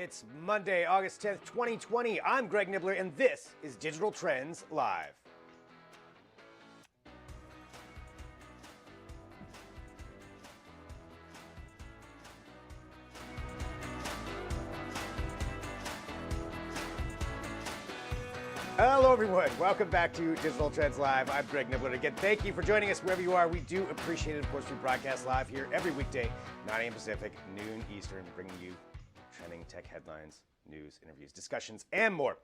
It's Monday, August 10th, 2020. I'm Greg Nibbler, and this is Digital Trends Live. Hello, everyone. Welcome back to Digital Trends Live. I'm Greg Nibbler. Again, thank you for joining us wherever you are. We do appreciate it. Of course, we broadcast live here every weekday, 9 a.m. Pacific, noon Eastern, bringing you trending tech headlines, news, interviews, discussions, and more.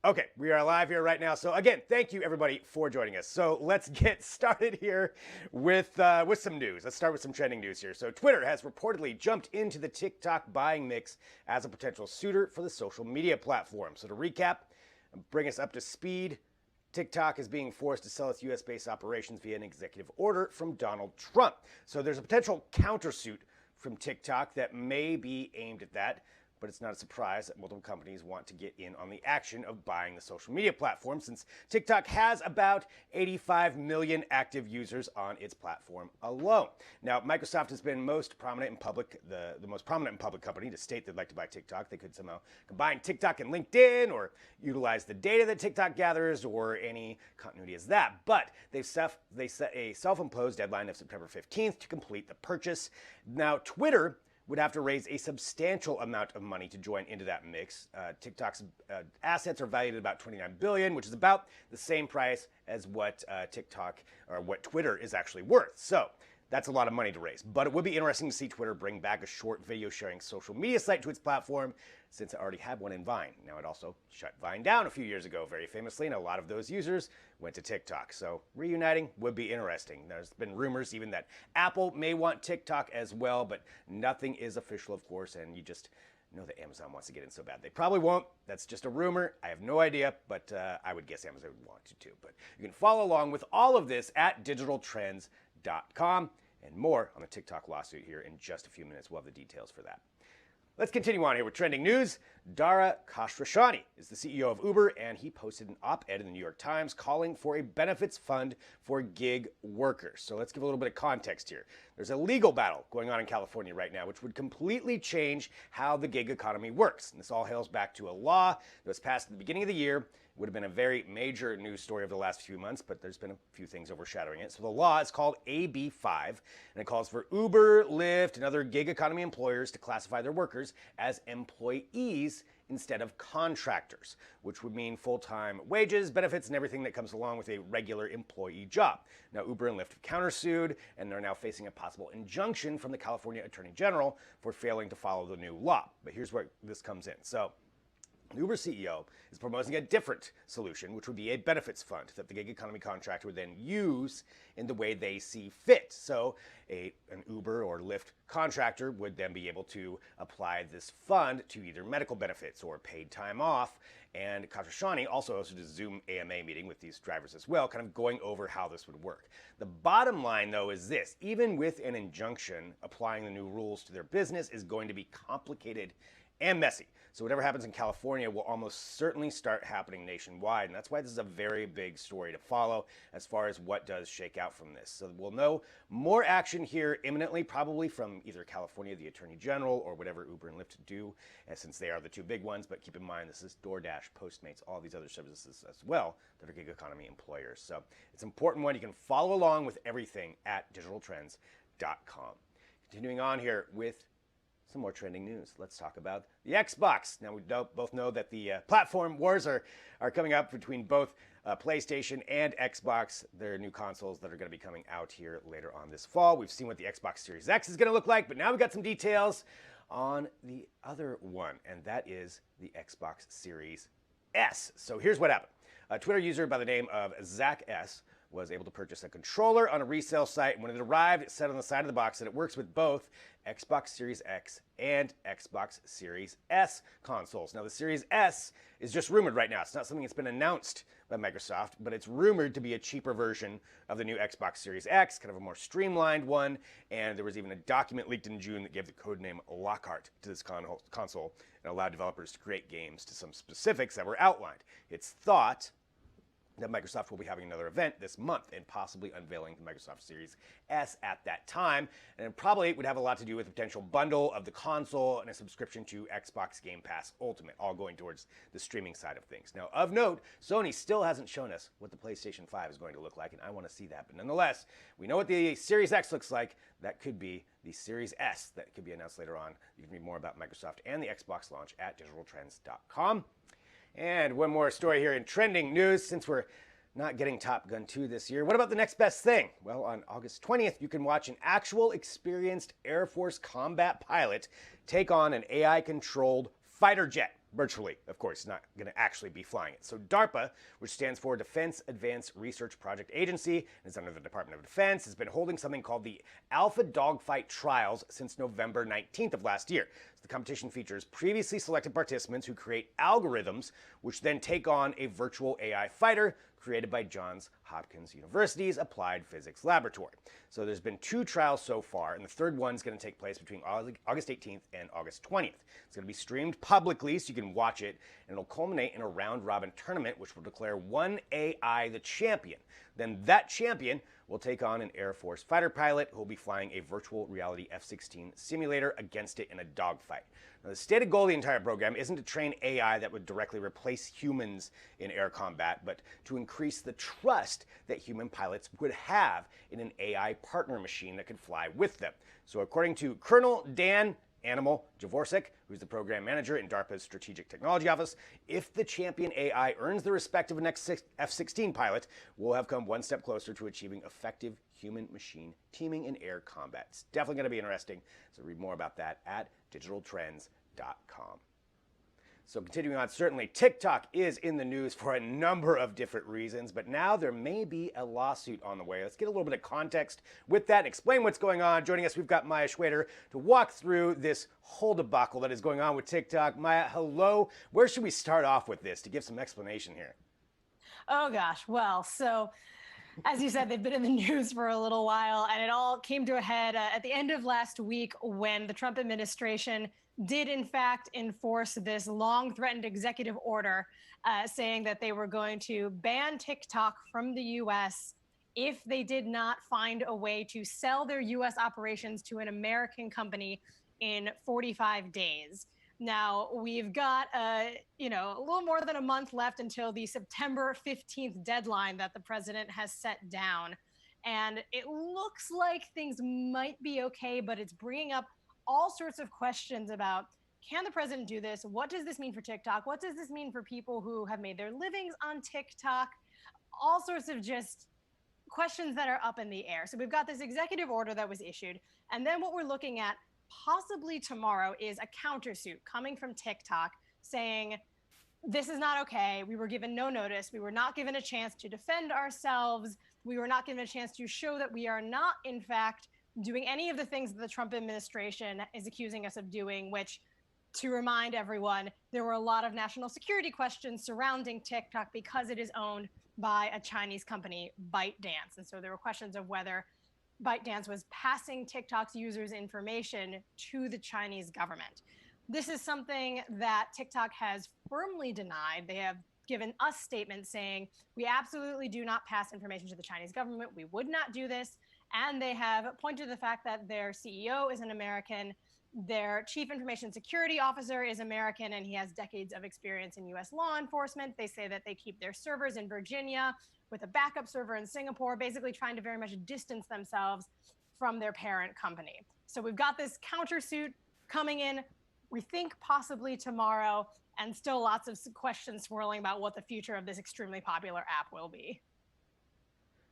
Okay, we are live here right now. So again, thank you everybody for joining us. So let's get started here with some news. Let's start with some trending news here. So Twitter has reportedly jumped into the TikTok buying mix as a potential suitor for the social media platform. So to recap, bring us up to speed, TikTok is being forced to sell its US-based operations via an executive order from Donald Trump. So there's a potential countersuit from TikTok that may be aimed at that, but it's not a surprise that multiple companies want to get in on the action of buying the social media platform, since TikTok has about 85 million active users on its platform alone. Now, Microsoft has been most prominent in public, the most prominent in public company to state they'd like to buy TikTok. They could somehow combine TikTok and LinkedIn, or utilize the data that TikTok gathers, or any continuity as that. But they set a self-imposed deadline of September 15th to complete the purchase. Now, Twitter would have to raise a substantial amount of money to join into that mix. TikTok's assets are valued at about $29 billion, which is about the same price as what what Twitter is actually worth. So that's a lot of money to raise. But it would be interesting to see Twitter bring back a short video sharing social media site to its platform, since it already had one in Vine. Now, it also shut Vine down a few years ago, very famously, and a lot of those users went to TikTok. So reuniting would be interesting. There's been rumors even that Apple may want TikTok as well, but nothing is official, of course, and you just know that Amazon wants to get in so bad. They probably won't. That's just a rumor. I have no idea, but I would guess Amazon would want to too. But you can follow along with all of this at digitaltrends.com, and more on the TikTok lawsuit here in just a few minutes. We'll have the details for that. Let's continue on here with trending news. Dara Khosrowshahi is the CEO of Uber, and he posted an op-ed in the New York Times calling for a benefits fund for gig workers. So let's give a little bit of context here. There's a legal battle going on in California right now, which would completely change how the gig economy works. And this all hails back to a law that was passed at the beginning of the year. It would have been a very major news story over the last few months, but there's been a few things overshadowing it. So the law is called AB5, and it calls for Uber, Lyft, and other gig economy employers to classify their workers as employees instead of contractors, which would mean full-time wages, benefits, and everything that comes along with a regular employee job. Now, Uber and Lyft have countersued, and they're now facing a possible injunction from the California Attorney General for failing to follow the new law. But here's where this comes in. So the Uber CEO is proposing a different solution, which would be a benefits fund that the gig economy contractor would then use in the way they see fit. So an Uber or Lyft contractor would then be able to apply this fund to either medical benefits or paid time off. And Khosrowshahi also hosted a Zoom AMA meeting with these drivers as well, kind of going over how this would work. The bottom line, though, is this: even with an injunction, applying the new rules to their business is going to be complicated and messy. So whatever happens in California will almost certainly start happening nationwide, and that's why this is a very big story to follow as far as what does shake out from this. So we'll know more action here imminently, probably from either California, the Attorney General, or whatever Uber and Lyft do, since they are the two big ones. But keep in mind, this is DoorDash, Postmates, all these other services as well that are gig economy employers. So it's an important one. You can follow along with everything at digitaltrends.com. Continuing on here with some more trending news. Let's talk about the Xbox. Now, we both know that the platform wars are coming up between both PlayStation and Xbox. There are new consoles that are going to be coming out here later on this fall. We've seen what the Xbox Series X is going to look like, but now we've got some details on the other one, and that is the Xbox Series S. So here's what happened. A Twitter user by the name of Zach S was able to purchase a controller on a resale site. When it arrived, it said on the side of the box that it works with both Xbox Series X and Xbox Series S consoles. Now, the Series S is just rumored right now. It's not something that's been announced by Microsoft, but it's rumored to be a cheaper version of the new Xbox Series X, kind of a more streamlined one. And there was even a document leaked in June that gave the codename Lockhart to this console and allowed developers to create games to some specifics that were outlined. It's thought that Microsoft will be having another event this month and possibly unveiling the Microsoft Series S at that time. And it probably would have a lot to do with the potential bundle of the console and a subscription to Xbox Game Pass Ultimate, all going towards the streaming side of things. Now, of note, Sony still hasn't shown us what the PlayStation 5 is going to look like, and I want to see that. But nonetheless, we know what the Series X looks like. That could be the Series S that could be announced later on. You can read more about Microsoft and the Xbox launch at digitaltrends.com. And one more story here in trending news, since we're not getting Top Gun 2 this year. What about the next best thing? Well, on August 20th, you can watch an actual experienced Air Force combat pilot take on an AI-controlled fighter jet. Virtually, of course, not going to actually be flying it. So DARPA, which stands for Defense Advanced Research Project Agency, and is under the Department of Defense, has been holding something called the Alpha Dogfight Trials since November 19th of last year. So the competition features previously selected participants who create algorithms which then take on a virtual AI fighter created by Johns Hopkins University's Applied Physics Laboratory. So there's been 2 trials so far, and the third one's going to take place between August 18th and August 20th. It's going to be streamed publicly so you can watch it, and it'll culminate in a round-robin tournament which will declare one AI the champion. Then that champion will take on an Air Force fighter pilot who will be flying a virtual reality F-16 simulator against it in a dogfight. Now, the stated goal of the entire program isn't to train AI that would directly replace humans in air combat, but to increase the trust that human pilots would have in an AI partner machine that could fly with them. So according to Colonel Dan Animal Javorcik, who's the program manager in DARPA's Strategic Technology Office, if the champion AI earns the respect of an F-16 pilot, we'll have come one step closer to achieving effective human-machine teaming in air combat. It's definitely going to be interesting, so read more about that at digitaltrends.com. So continuing on, certainly TikTok is in the news for a number of different reasons, but now there may be a lawsuit on the way. Let's get a little bit of context with that and explain what's going on. Joining us, we've got Maya Schwader to walk through this whole debacle that is going on with TikTok. Maya, hello. Where should we start off with this to give some explanation here? Oh gosh, well, so as you said, they've been in the news for a little while, and it all came to a head at the end of last week when the Trump administration did in fact enforce this long-threatened executive order saying that they were going to ban TikTok from the U.S. if they did not find a way to sell their U.S. operations to an American company in 45 days. Now, we've got a little more than a month left until the September 15th deadline that the president has set down. And it looks like things might be okay, but it's bringing up all sorts of questions about, can the president do this? What does this mean for TikTok? What does this mean for people who have made their livings on TikTok? All sorts of just questions that are up in the air. So we've got this executive order that was issued. And then what we're looking at possibly tomorrow is a countersuit coming from TikTok saying, this is not okay. We were given no notice. We were not given a chance to defend ourselves. We were not given a chance to show that we are not, in fact, doing any of the things that the Trump administration is accusing us of doing, which, to remind everyone, there were a lot of national security questions surrounding TikTok because it is owned by a Chinese company, ByteDance. And so there were questions of whether ByteDance was passing TikTok's users' information to the Chinese government. This is something that TikTok has firmly denied. They have given us statements saying, we absolutely do not pass information to the Chinese government. We would not do this. And they have pointed to the fact that their CEO is an American, their chief information security officer is American, and he has decades of experience in U.S. law enforcement. They say that they keep their servers in Virginia with a backup server in Singapore, basically trying to very much distance themselves from their parent company. So we've got this countersuit coming in, we think possibly tomorrow, and still lots of questions swirling about what the future of this extremely popular app will be.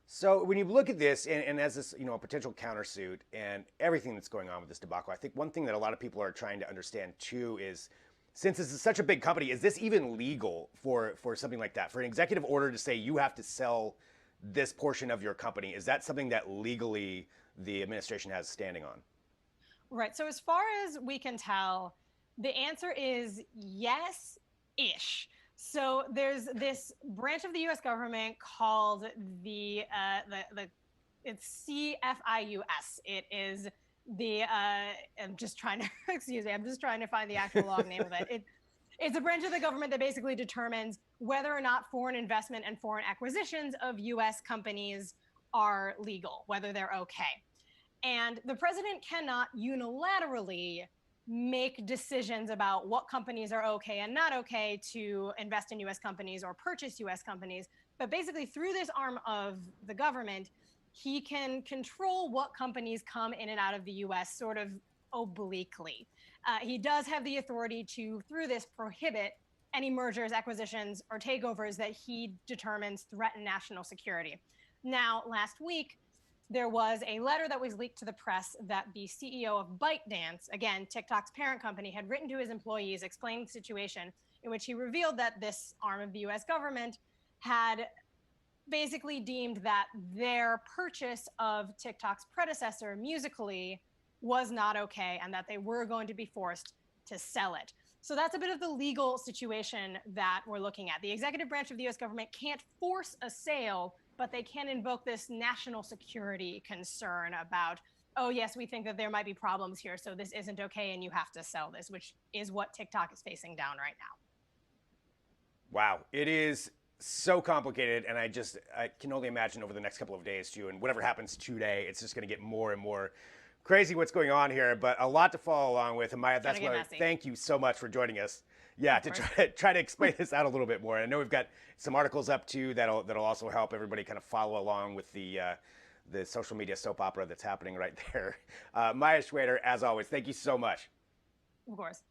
So when you look at this, and as this, a potential countersuit and everything that's going on with this debacle, I think one thing that a lot of people are trying to understand too is, since this is such a big company, is this even legal for something like that? For an executive order to say you have to sell this portion of your company, is that something that legally the administration has standing on? Right. So as far as we can tell, the answer is yes-ish. So there's this branch of the U.S. government called it's CFIUS. It is I'm just trying to find the actual long name of it. It's a branch of the government that basically determines whether or not foreign investment and foreign acquisitions of US companies are legal, whether they're okay. And the president cannot unilaterally make decisions about what companies are okay and not okay to invest in US companies or purchase US companies. But basically, through this arm of the government, he can control what companies come in and out of the US sort of obliquely. He does have the authority to, through this, prohibit any mergers, acquisitions, or takeovers that he determines threaten national security. Now, last week, there was a letter that was leaked to the press that the CEO of ByteDance, again, TikTok's parent company, had written to his employees explaining the situation, in which he revealed that this arm of the US government had basically deemed that their purchase of TikTok's predecessor, Musical.ly, was not okay and that they were going to be forced to sell it. So that's a bit of the legal situation that we're looking at. The executive branch of the US government can't force a sale, but they can invoke this national security concern about, oh, yes, we think that there might be problems here, so this isn't okay and you have to sell this, which is what TikTok is facing down right now. Wow, it is so complicated, and I can only imagine over the next couple of days, too, and whatever happens today, it's just going to get more and more crazy what's going on here, but a lot to follow along with. And Maya, that's why thank you so much for joining us. Yeah, to try to explain this out a little bit more. I know we've got some articles up too that'll also help everybody kind of follow along with the social media soap opera that's happening right there. Maya Schrader, as always, thank you so much. Of course.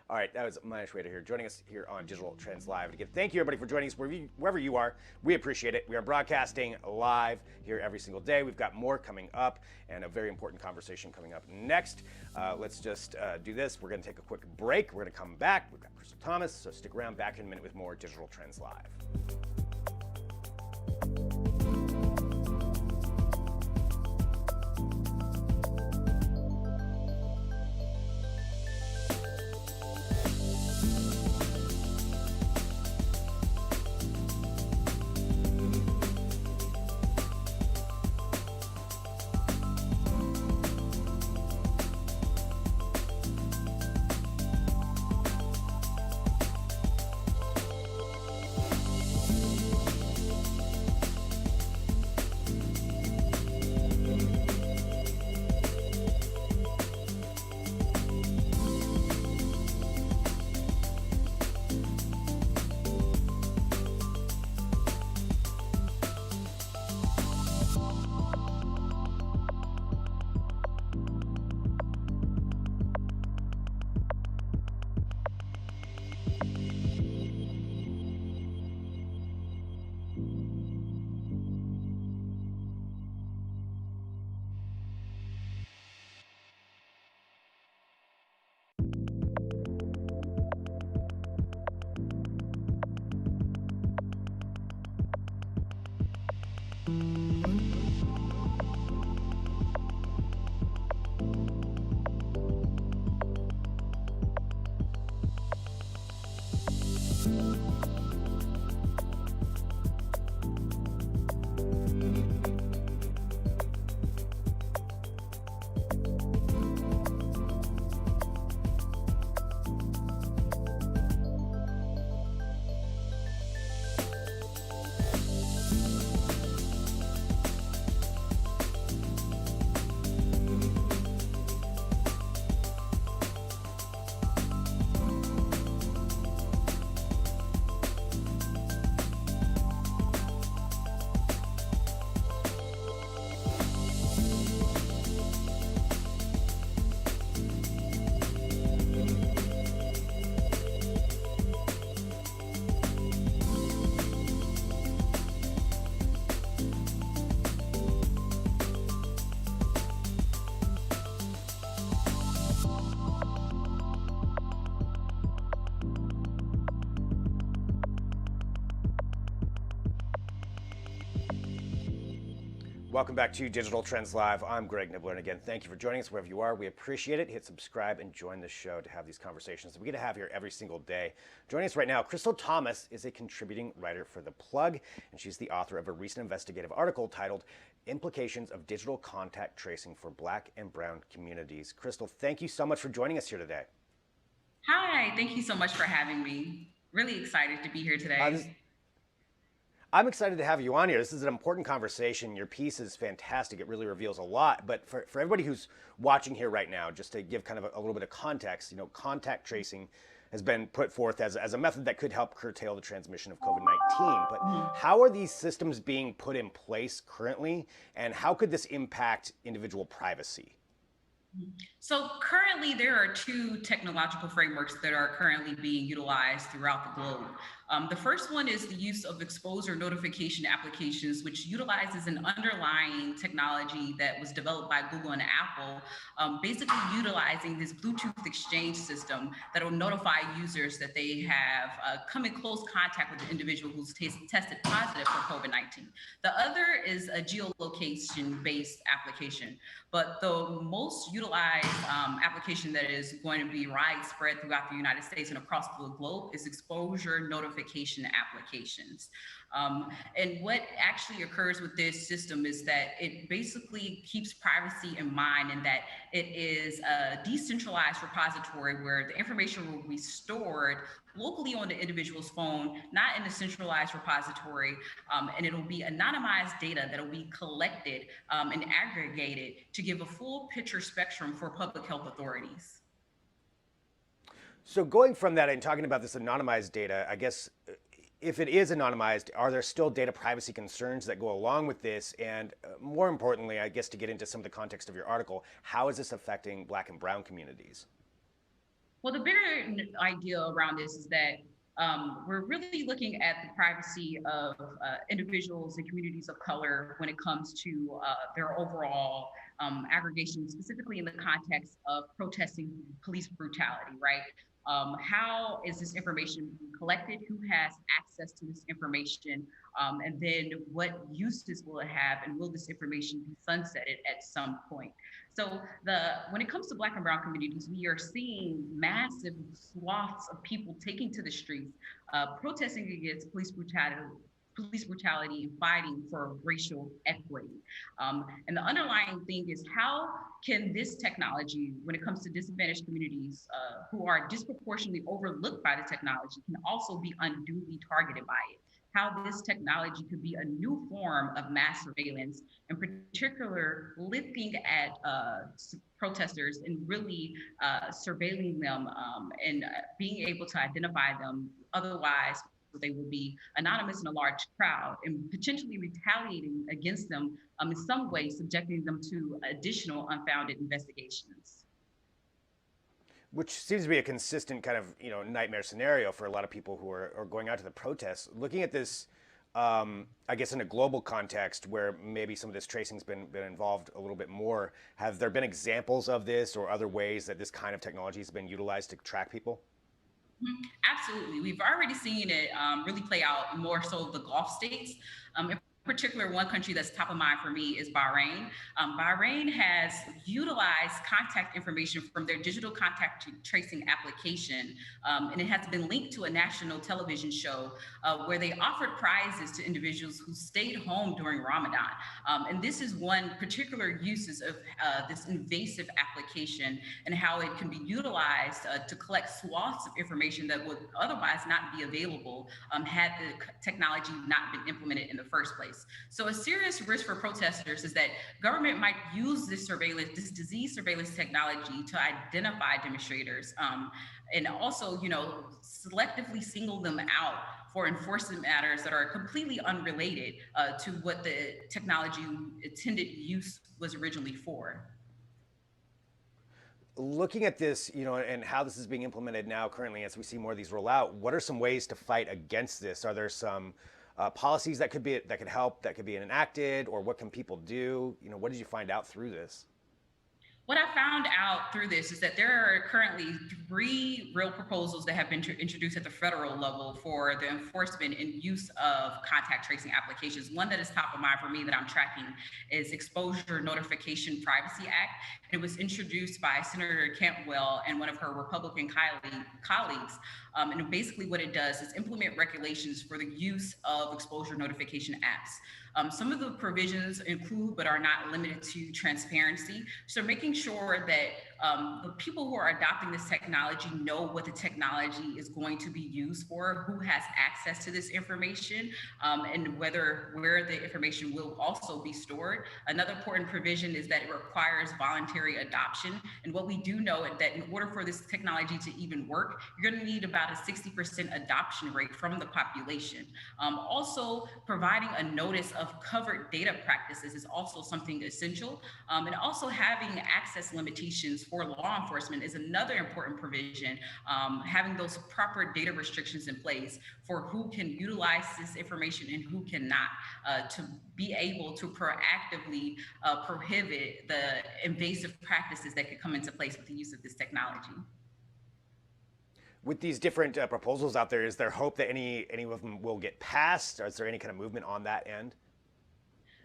All right, that was Maya Schrader here, joining us here on Digital Trends Live. And again, thank you, everybody, for joining us wherever you are. We appreciate it. We are broadcasting live here every single day. We've got more coming up and a very important conversation coming up next. Let's just do this. We're going to take a quick break. We're going to come back. We've got Crystal Thomas, so stick around, back in a minute with more Digital Trends Live. Welcome back to Digital Trends Live. I'm Greg Nibbler, and again, thank you for joining us wherever you are. We appreciate it. Hit subscribe and join the show to have these conversations that we get to have here every single day. Joining us right now, Crystal Thomas is a contributing writer for The Plug, and she's the author of a recent investigative article titled Implications of Digital Contact Tracing for Black and Brown Communities. Crystal, thank you so much for joining us here today. Hi, thank you so much for having me. Really excited to be here Uh, this, today. I'm excited to have you on here. This is an important conversation. Your piece is fantastic. It really reveals a lot. But for everybody who's watching here right now, just to give kind of a little bit of context, contact tracing has been put forth as a method that could help curtail the transmission of COVID-19. But Mhm. how are these systems being put in place currently, and how could this impact individual privacy? So currently, there are two technological frameworks that are currently being utilized throughout the globe. The first one is the use of exposure notification applications, which utilizes an underlying technology that was developed by Google and Apple, basically utilizing this Bluetooth exchange system that will notify users that they have come in close contact with the individual who's tested positive for COVID-19. The other is a geolocation based application. But the most utilized application that is going to be widespread throughout the United States and across the globe is exposure notification applications. And what actually occurs with this system is that it basically keeps privacy in mind, and that it is a decentralized repository where the information will be stored locally on the individual's phone, not in a centralized repository, and it'll be anonymized data that'll be collected and aggregated to give a full picture spectrum for public health authorities. So going from that and talking about this anonymized data, I guess if it is anonymized, are there still data privacy concerns that go along with this? And more importantly, I guess to get into some of the context of your article, how is this affecting Black and Brown communities? Well, the bigger idea around this is that we're really looking at the privacy of individuals and communities of color when it comes to their overall aggregation, specifically in the context of protesting police brutality, right? How is this information being collected? Who has access to this information? And then what uses will it have? And will this information be sunsetted at some point? So when it comes to Black and Brown communities, we are seeing massive swaths of people taking to the streets, protesting against police brutality and fighting for racial equity. And the underlying thing is, how can this technology, when it comes to disadvantaged communities who are disproportionately overlooked by the technology, can also be unduly targeted by it? How this technology could be a new form of mass surveillance, in particular, looking at protesters and really surveilling them and being able to identify them. Otherwise, they will be anonymous in a large crowd and potentially retaliating against them in some way, subjecting them to additional unfounded investigations. Which seems to be a consistent kind of nightmare scenario for a lot of people who are going out to the protests. Looking at this, I guess in a global context where maybe some of this tracing's been involved a little bit more, have there been examples of this or other ways that this kind of technology has been utilized to track people? Absolutely. We've already seen it really play out more so the Gulf states. In particular, one country that's top of mind for me is Bahrain. Bahrain has utilized contact information from their digital contact tracing application, and it has been linked to a national television show where they offered prizes to individuals who stayed home during Ramadan. And this is one particular uses of this invasive application, and how it can be utilized to collect swaths of information that would otherwise not be available had the technology not been implemented in the first place. So a serious risk for protesters is that government might use this surveillance, this disease surveillance technology to identify demonstrators, and also, selectively single them out for enforcement matters that are completely unrelated to what the technology intended use was originally for. Looking at this, and how this is being implemented now currently as we see more of these roll out, what are some ways to fight against this? Are there some policies that could help, that could be enacted, or what can people do? What did you find out through this? What I found out through this is that there are currently three real proposals that have been introduced at the federal level for the enforcement and use of contact tracing applications. One that is top of mind for me that I'm tracking is Exposure Notification Privacy Act. And it was introduced by Senator Cantwell and one of her Republican colleagues. And basically what it does is implement regulations for the use of exposure notification apps. Some of the provisions include, but are not limited to, transparency. So making sure that the people who are adopting this technology know what the technology is going to be used for, who has access to this information, and where the information will also be stored. Another important provision is that it requires voluntary adoption. And what we do know is that in order for this technology to even work, you're going to need about a 60% adoption rate from the population. Also, providing a notice of covered data practices is also something essential. And also having access limitations for law enforcement is another important provision. Having those proper data restrictions in place for who can utilize this information and who cannot, to be able to proactively prohibit the invasive practices that could come into place with the use of this technology. With these different proposals out there, is there hope that any of them will get passed? Or is there any kind of movement on that end?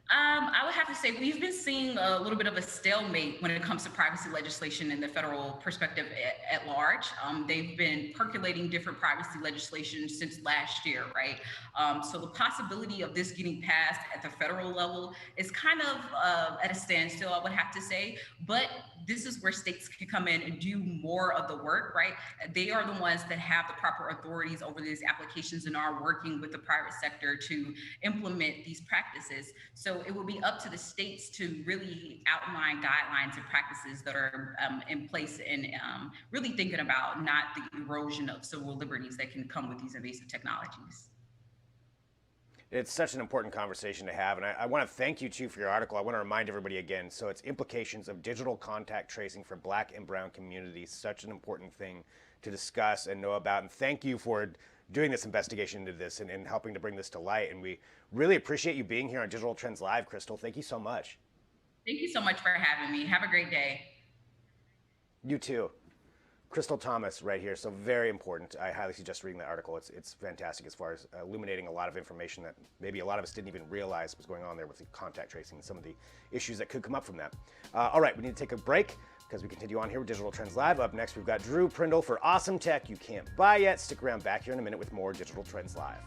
I would have to say we've been seeing a little bit of a stalemate when it comes to privacy legislation in the federal perspective at large. They've been percolating different privacy legislation since last year, right? So the possibility of this getting passed at the federal level is kind of at a standstill, I would have to say. But this is where states can come in and do more of the work, right? They are the ones that have the proper authorities over these applications and are working with the private sector to implement these practices. So it will be up to the states to really outline guidelines and practices that are in place, and really thinking about not the erosion of civil liberties that can come with these invasive technologies. It's such an important conversation to have, and I want to thank you too for your article. I want to remind everybody again, so it's implications of digital contact tracing for Black and brown communities. Such an important thing to discuss and know about, and thank you for doing this investigation into this and helping to bring this to light. And we really appreciate you being here on Digital Trends Live, Crystal. Thank you so much. Thank you so much for having me. Have a great day. You too. Crystal Thomas right here, so very important. I highly suggest reading that article. It's fantastic as far as illuminating a lot of information that maybe a lot of us didn't even realize was going on there with the contact tracing and some of the issues that could come up from that. All right, we need to take a break because we continue on here with Digital Trends Live. Up next, we've got Drew Prindle for awesome tech you can't buy yet. Stick around back here in a minute with more Digital Trends Live.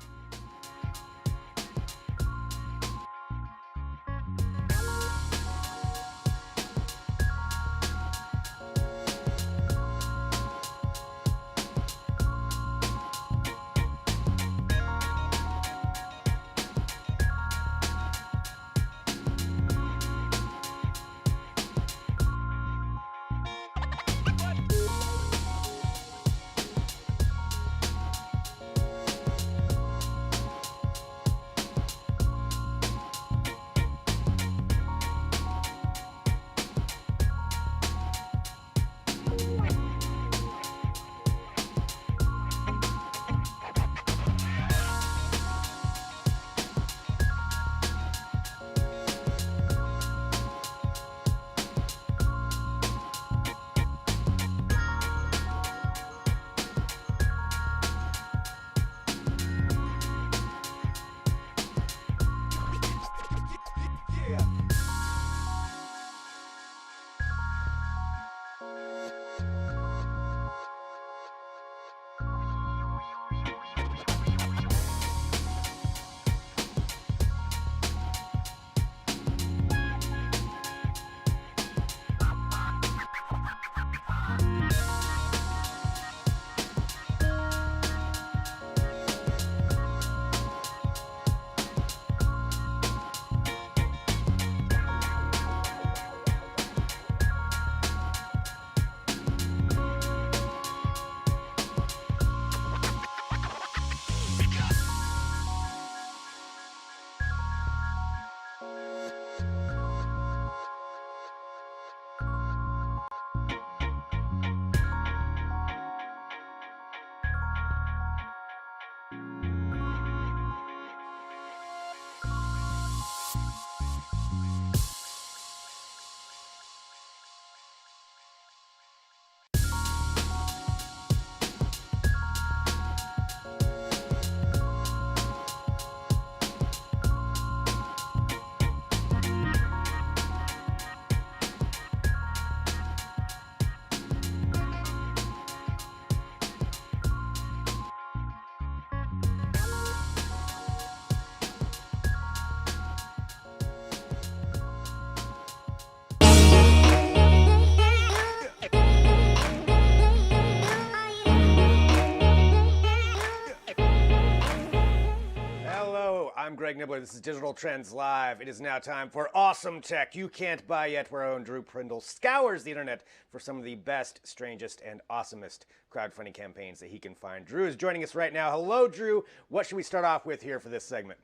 Greg Nibbler. This is Digital Trends Live. It is now time for awesome tech you can't buy yet, where our own Drew Prindle scours the internet for some of the best, strangest, and awesomest crowdfunding campaigns that he can find. Drew is joining us right now. Hello, Drew. What should we start off with here for this segment?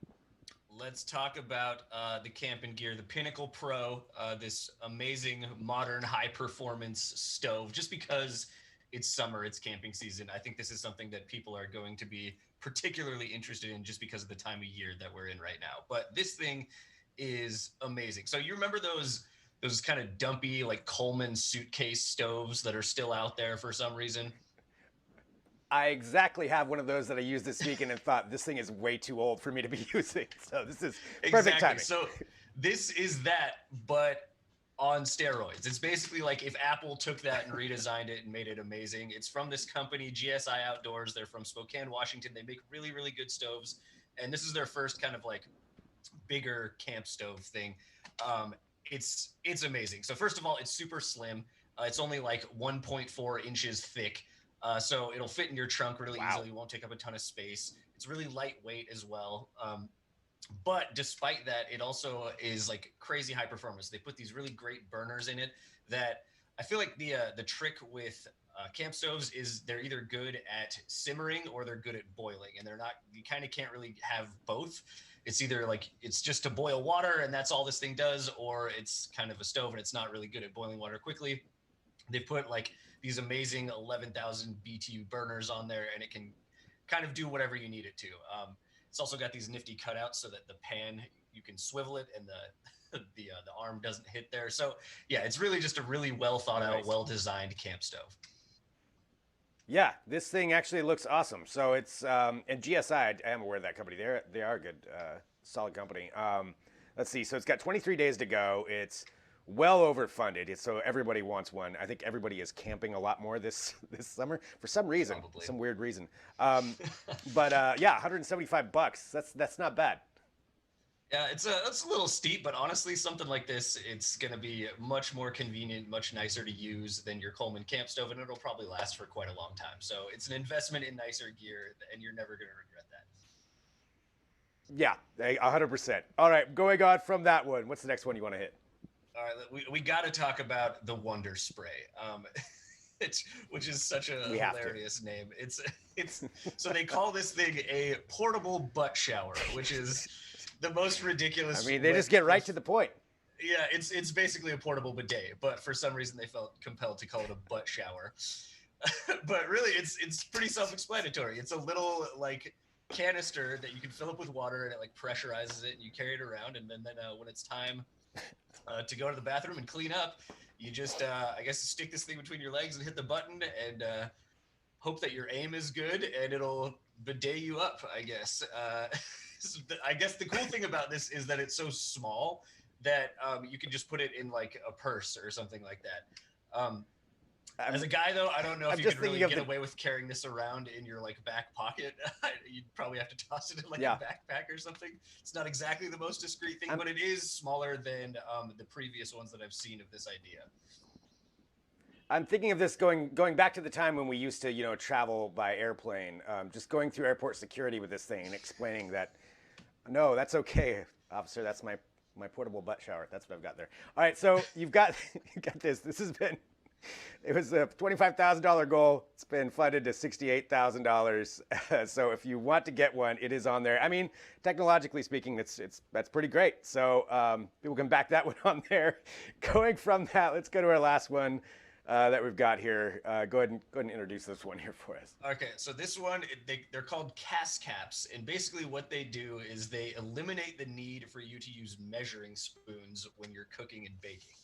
Let's talk about the camping gear, the Pinnacle Pro, this amazing modern high-performance stove. Just because it's summer, it's camping season, I think this is something that people are going to be particularly interested in just because of the time of year that we're in right now. But this thing is amazing. So you remember those kind of dumpy, like Coleman suitcase stoves that are still out there for some reason? I exactly have one of those that I used this weekend and thought this thing is way too old for me to be using. So this is perfect timing. So this is that, but on steroids. It's basically like if Apple took that and redesigned it and made it amazing. It's from this company, GSI Outdoors. They're from Spokane, Washington. They make really, really good stoves. And this is their first kind of like bigger camp stove thing. It's amazing. So first of all, it's super slim. It's only like 1.4 inches thick. So it'll fit in your trunk really easily. It won't take up a ton of space. It's really lightweight as well. But despite that, it also is like crazy high performance. They put these really great burners in it that I feel like the trick with camp stoves is they're either good at simmering or they're good at boiling, and they're not. You kind of can't really have both. It's either like it's just to boil water and that's all this thing does, or it's kind of a stove and it's not really good at boiling water quickly. They put like these amazing 11,000 BTU burners on there, and it can kind of do whatever you need it to. It's also got these nifty cutouts so that the pan, you can swivel it and the arm doesn't hit there. So yeah, it's really just a really well thought out, well designed camp stove. Yeah, this thing actually looks awesome. So it's and GSI, I am aware of that company. They are a good, solid company. Let's see. So it's got 23 days to go. It's well overfunded. So everybody wants one. I think everybody is camping a lot more this summer for some reason, some weird reason. But yeah, $175. That's not bad. Yeah, it's a little steep, but honestly, something like this, it's going to be much more convenient, much nicer to use than your Coleman camp stove, and it'll probably last for quite a long time. So it's an investment in nicer gear, and you're never going to regret that. Yeah, 100%. All right, going on from that one, what's the next one you want to hit? All right, we got to talk about the WonderSpray, which is such a hilarious name. It's so they call this thing a portable butt shower, which is the most ridiculous. I mean, they just get right to the point. Yeah, it's basically a portable bidet, but for some reason they felt compelled to call it a butt shower. But really, it's pretty self-explanatory. It's a little like canister that you can fill up with water, and it like pressurizes it, and you carry it around, and then when it's time to go to the bathroom and clean up, you just I guess stick this thing between your legs and hit the button and hope that your aim is good and it'll bidet you up, I guess. I guess the cool thing about this is that it's so small that you can just put it in like a purse or something like that. As a guy, though, I don't know if you could really get away with carrying this around in your like back pocket. You'd probably have to toss it in like a backpack or something. It's not exactly the most discreet thing, but it is smaller than the previous ones that I've seen of this idea. I'm thinking of this going back to the time when we used to, travel by airplane, just going through airport security with this thing and explaining that, no, that's okay, officer, that's my portable butt shower. That's what I've got there. All right, so you've got this. This has been. It was a $25,000 goal. It's been funded to $68,000. So if you want to get one, it is on there. I mean, technologically speaking, that's pretty great. So people can back that one on there. Going from that, let's go to our last one that we've got here. Go ahead and introduce this one here for us. Okay, so this one, they're called cast caps, and basically what they do is they eliminate the need for you to use measuring spoons when you're cooking and baking.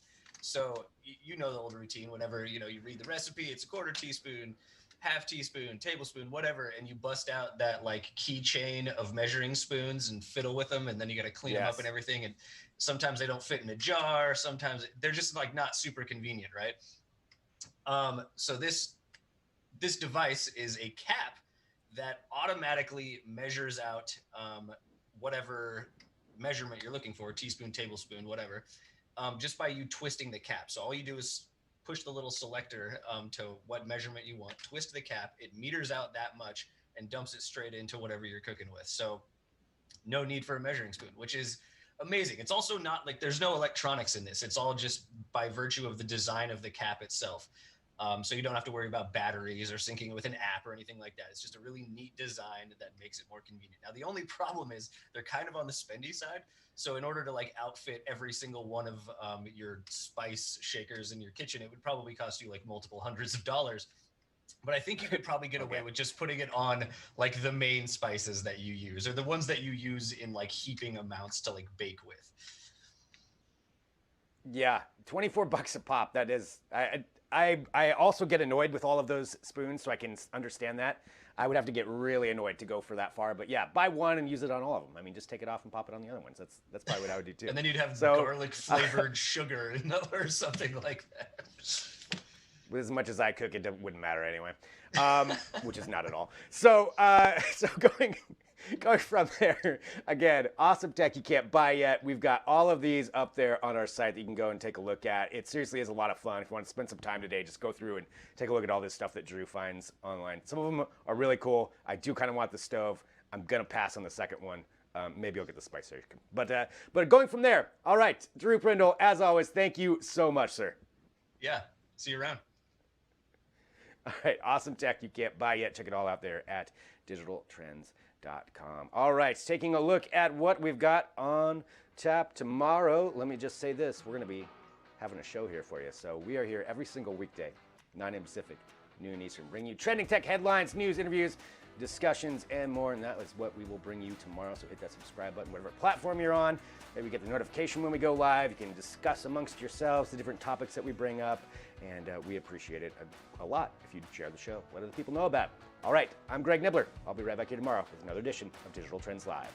So you know the old routine. Whenever you read the recipe, it's a quarter teaspoon, half teaspoon, tablespoon, whatever, and you bust out that like keychain of measuring spoons and fiddle with them, and then you got to clean them up and everything. And sometimes they don't fit in a jar. Sometimes they're just like not super convenient, right? So this device is a cap that automatically measures out whatever measurement you're looking for, teaspoon, tablespoon, whatever. Just by you twisting the cap. So all you do is push the little selector to what measurement you want, twist the cap, it meters out that much and dumps it straight into whatever you're cooking with. So no need for a measuring spoon, which is amazing. It's also not like there's no electronics in this. It's all just by virtue of the design of the cap itself. So you don't have to worry about batteries or syncing with an app or anything like that. It's just a really neat design that makes it more convenient. Now, the only problem is they're kind of on the spendy side. So in order to like outfit every single one of your spice shakers in your kitchen, it would probably cost you like multiple hundreds of dollars. But I think you could probably get away with just putting it on like the main spices that you use, or the ones that you use in like heaping amounts to like bake with. Yeah, $24 a pop. That is, I also get annoyed with all of those spoons, so I can understand that. I would have to get really annoyed to go for that far, but yeah, buy one and use it on all of them. I mean, just take it off and pop it on the other ones. That's probably what I would do too. And then you'd have garlic flavored sugar or something like that. As much as I cook, it wouldn't matter anyway, which is not at all. So, going from there, again, awesome tech you can't buy yet. We've got all of these up there on our site that you can go and take a look at. It seriously is a lot of fun. If you want to spend some time today, just go through and take a look at all this stuff that Drew finds online. Some of them are really cool. I do kind of want the stove. I'm going to pass on the second one. Maybe I'll get the spice shaker. But going from there, all right, Drew Prindle, as always, thank you so much, sir. Yeah, see you around. All right, awesome tech you can't buy yet. Check it all out there at digitaltrends.com. All right, taking a look at what we've got on tap tomorrow. Let me just say this. We're going to be having a show here for you. So we are here every single weekday, 9 a.m. Pacific, noon Eastern, bringing you trending tech headlines, news, interviews, discussions, and more. And that is what we will bring you tomorrow. So hit that subscribe button, whatever platform you're on. Maybe get the notification when we go live. You can discuss amongst yourselves the different topics that we bring up. And we appreciate it a lot if you'd share the show, let other people know about it. All right, I'm Greg Nibbler. I'll be right back here tomorrow with another edition of Digital Trends Live.